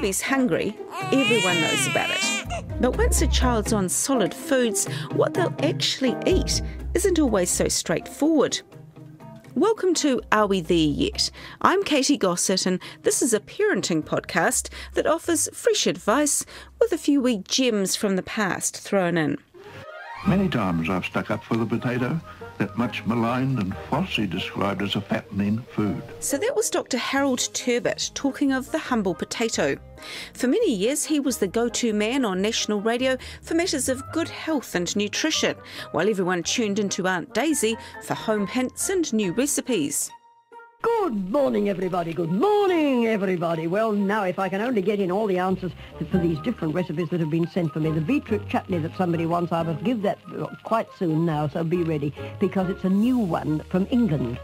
baby's hungry, everyone knows about it. But once a child's on solid foods, what they'll actually eat isn't always so straightforward. Welcome to Are We There Yet? I'm Katy Gosset, and this is a parenting podcast that offers fresh advice with a few wee gems from the past thrown in. Many times I've stuck up for the potato, that much maligned and Fussy described as a fattening food. So that was Dr. Harold Turbot talking of the humble potato. For many years he was the go-to man on national radio for matters of good health and nutrition, while everyone tuned into Aunt Daisy for home hints and new recipes. Good morning, everybody. Good morning, everybody. Well, now, if I can only get in all the answers for these different recipes that have been sent for me. The beetroot chutney that somebody wants, I must give that quite soon now, so be ready, because it's a new one from England.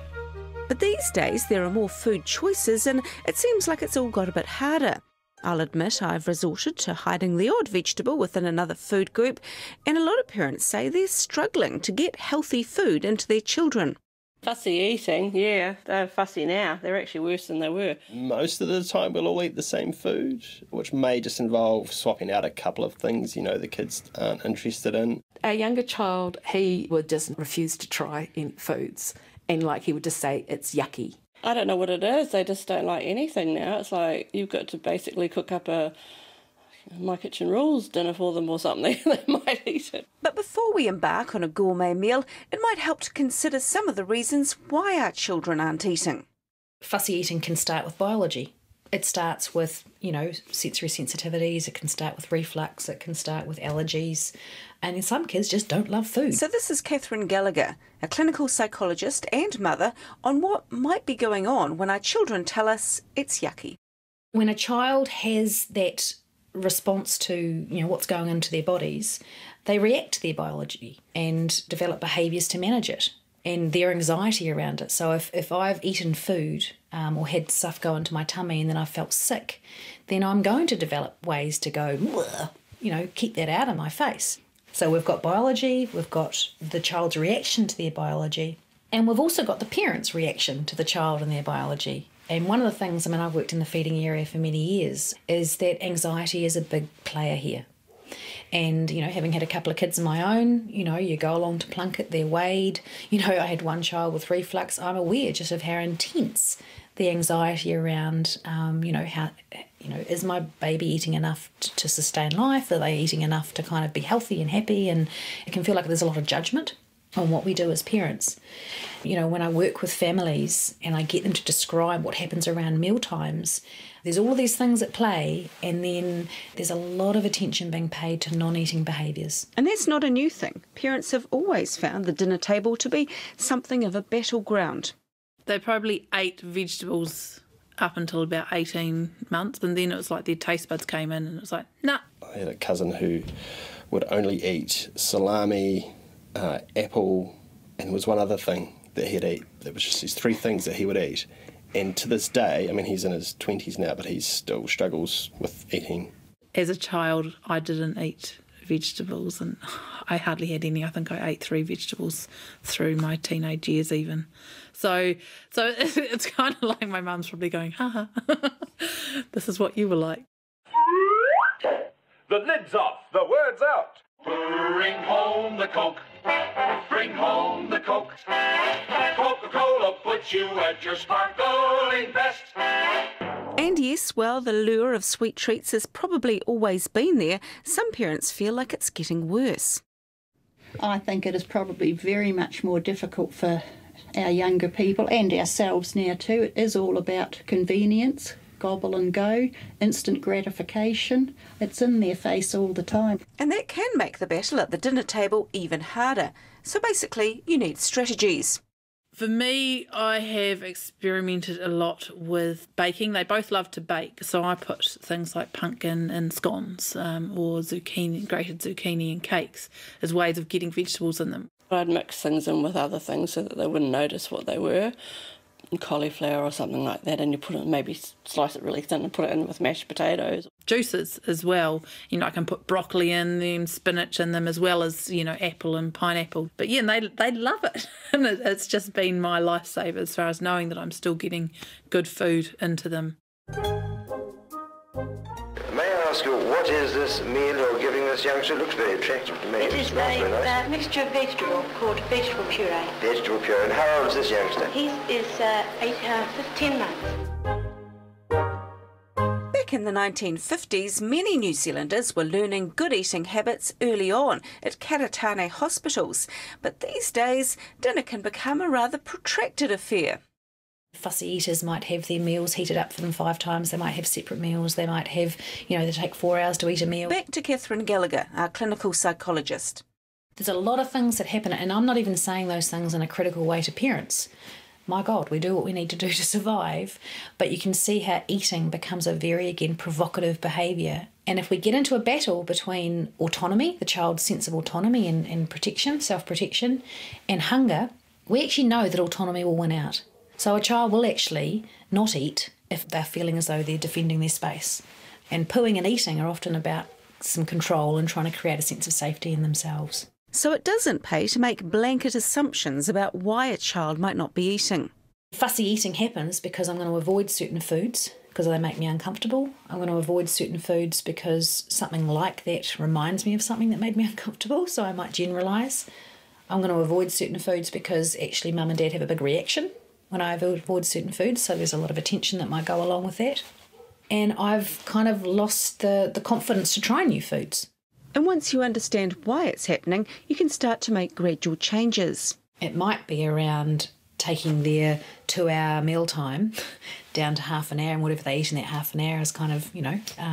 But these days there are more food choices, and it seems like it's all got a bit harder. I'll admit I've resorted to hiding the odd vegetable within another food group, and a lot of parents say they're struggling to get healthy food into their children. Fussy eating, yeah, they're fussy now. They're actually worse than they were. Most of the time we'll all eat the same food, which may just involve swapping out a couple of things, the kids aren't interested in. Our younger child, he would just refuse to try any foods, and he would just say it's yucky. I don't know what it is, they just don't like anything now. It's like you've got to basically cook up a My Kitchen Rules dinner for them or something. They might eat it. But before we embark on a gourmet meal, it might help to consider some of the reasons why our children aren't eating. Fussy eating can start with biology. It starts with, sensory sensitivities, it can start with reflux, it can start with allergies, and some kids just don't love food. So this is Catherine Gallagher, a clinical psychologist and mother, on what might be going on when our children tell us it's yucky. When a child has that response to what's going into their bodies, they react to their biology and develop behaviours to manage it and their anxiety around it. So if I've eaten food or had stuff go into my tummy and then I felt sick, then I'm going to develop ways to go, keep that out of my face. So we've got biology, we've got the child's reaction to their biology, and we've also got the parent's reaction to the child and their biology. And one of the things, I've worked in the feeding area for many years, is that anxiety is a big player here. And, having had a couple of kids of my own, you go along to Plunket, they're weighed. I had one child with reflux. I'm aware just of how intense the anxiety around, is my baby eating enough to sustain life? Are they eating enough to kind of be healthy and happy? And it can feel like there's a lot of judgment on what we do as parents. When I work with families and I get them to describe what happens around meal times, there's all of these things at play, and then there's a lot of attention being paid to non-eating behaviours. And that's not a new thing. Parents have always found the dinner table to be something of a battleground. They probably ate vegetables up until about 18 months, and then it was like their taste buds came in and it was like, nah. I had a cousin who would only eat salami, apple, and there was one other thing that he'd eat. There was just these three things that he would eat. And to this day, he's in his 20s now, but he still struggles with eating. As a child, I didn't eat vegetables, and I hardly had any. I think I ate 3 vegetables through my teenage years even. So it's kind of like my mum's probably going, ha, this is what you were like. The lid's off, the word's out. Bring home the Coke, bring home the Coke. Coca-Cola puts you at your sparkling best. And yes, while the lure of sweet treats has probably always been there, some parents feel like it's getting worse. I think it is probably very much more difficult for our younger people and ourselves now too. It is all about convenience. Gobble and go, instant gratification. It's in their face all the time. And that can make the battle at the dinner table even harder. So basically, you need strategies. For me, I have experimented a lot with baking. They both love to bake, so I put things like pumpkin in scones or zucchini, grated zucchini in cakes as ways of getting vegetables in them. I'd mix things in with other things so that they wouldn't notice what they were. Cauliflower or something like that, and you put it, maybe slice it really thin and put it in with mashed potatoes. Juices as well, I can put broccoli in them, spinach in them, as well as apple and pineapple. But yeah, and they love it, and it's just been my lifesaver as far as knowing that I'm still getting good food into them. ask you, what is this meal you're giving this youngster? It looks very attractive to me. It is a mixture of vegetable called vegetable puree. Vegetable puree. And how old is this youngster? He is 10 months. Back in the 1950s, many New Zealanders were learning good eating habits early on at karatane hospitals. But these days, dinner can become a rather protracted affair. Fussy eaters might have their meals heated up for them 5 times. They might have separate meals. They might have, they take 4 hours to eat a meal. Back to Catherine Gallagher, our clinical psychologist. There's a lot of things that happen, and I'm not even saying those things in a critical way to parents. My God, we do what we need to do to survive. But you can see how eating becomes a very, again, provocative behaviour. And if we get into a battle between autonomy, the child's sense of autonomy and protection, self-protection, and hunger, we actually know that autonomy will win out. So a child will actually not eat if they're feeling as though they're defending their space. And pooing and eating are often about some control and trying to create a sense of safety in themselves. So it doesn't pay to make blanket assumptions about why a child might not be eating. Fussy eating happens because I'm going to avoid certain foods because they make me uncomfortable. I'm going to avoid certain foods because something like that reminds me of something that made me uncomfortable, so I might generalise. I'm going to avoid certain foods because actually mum and dad have a big reaction when I avoid certain foods, so there's a lot of attention that might go along with that. And I've kind of lost the confidence to try new foods. And once you understand why it's happening, you can start to make gradual changes. It might be around taking their 2-hour meal time down to half an hour, and whatever they eat in that half an hour is kind of,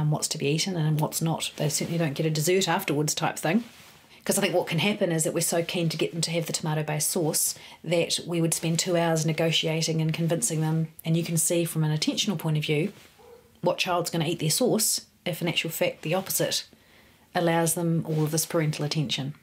what's to be eaten and what's not. They certainly don't get a dessert afterwards type thing. Because I think what can happen is that we're so keen to get them to have the tomato-based sauce that we would spend 2 hours negotiating and convincing them. And you can see from an attentional point of view what child's going to eat their sauce if in actual fact the opposite allows them all of this parental attention.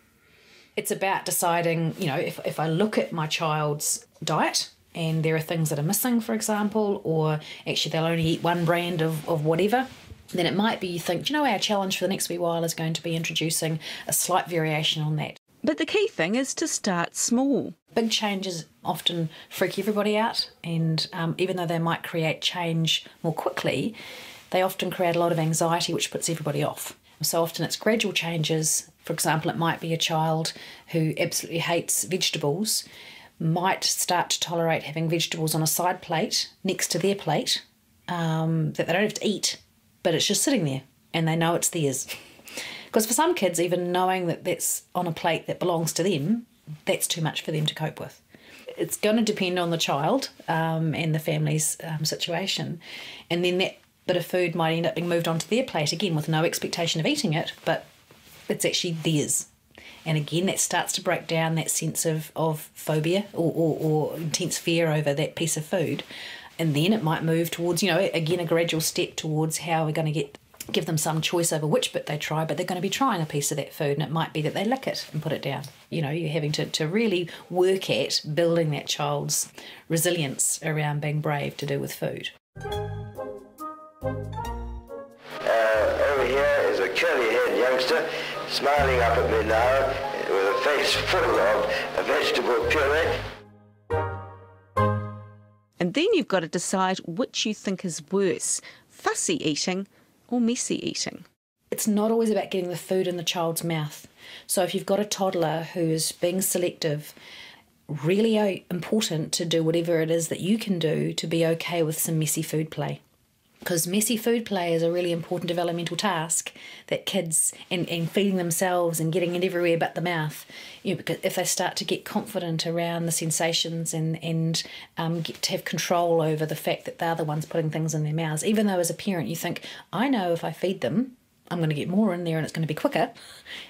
It's about deciding, if I look at my child's diet and there are things that are missing, for example, or actually they'll only eat one brand of whatever, then it might be you think, our challenge for the next wee while is going to be introducing a slight variation on that. But the key thing is to start small. Big changes often freak everybody out, and even though they might create change more quickly, they often create a lot of anxiety, which puts everybody off. So often it's gradual changes. For example, it might be a child who absolutely hates vegetables, might start to tolerate having vegetables on a side plate next to their plate that they don't have to eat, but it's just sitting there and they know it's theirs. Because for some kids, even knowing that that's on a plate that belongs to them, that's too much for them to cope with. It's going to depend on the child and the family's situation. And then that bit of food might end up being moved onto their plate, again, with no expectation of eating it, but it's actually theirs. And again, that starts to break down that sense of phobia or intense fear over that piece of food. And then it might move towards, again, a gradual step towards how we're going to give them some choice over which bit they try, but they're going to be trying a piece of that food, and it might be that they lick it and put it down. You're having to really work at building that child's resilience around being brave to do with food. Over here is a curly-haired youngster smiling up at me now with a face full of vegetable puree. And then you've got to decide which you think is worse, fussy eating or messy eating. It's not always about getting the food in the child's mouth. So if you've got a toddler who's being selective, really important to do whatever it is that you can do to be okay with some messy food play. Because messy food play is a really important developmental task that kids, and feeding themselves and getting it everywhere but the mouth, because if they start to get confident around the sensations and get to have control over the fact that they're the ones putting things in their mouths, even though as a parent you think, I know if I feed them, I'm going to get more in there and it's going to be quicker.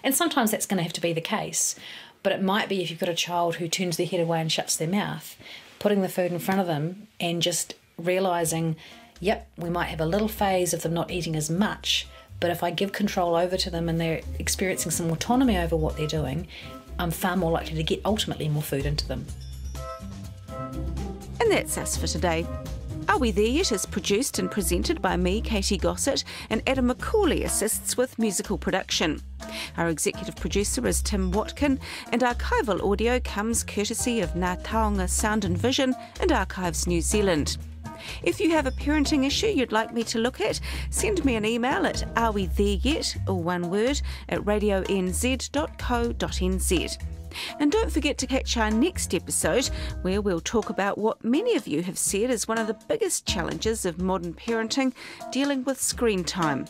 And sometimes that's going to have to be the case. But it might be if you've got a child who turns their head away and shuts their mouth, putting the food in front of them and just realising, yep, we might have a little phase of them not eating as much, but if I give control over to them and they're experiencing some autonomy over what they're doing, I'm far more likely to get ultimately more food into them. And that's us for today. Are We There Yet is produced and presented by me, Katy Gosset, and Adam McCauley assists with musical production. Our executive producer is Tim Watkin, and archival audio comes courtesy of Ngā Taonga Sound and Vision and Archives New Zealand. If you have a parenting issue you'd like me to look at, send me an email at arewethereyet, all one word, at radionz.co.nz. And don't forget to catch our next episode, where we'll talk about what many of you have said is one of the biggest challenges of modern parenting, dealing with screen time.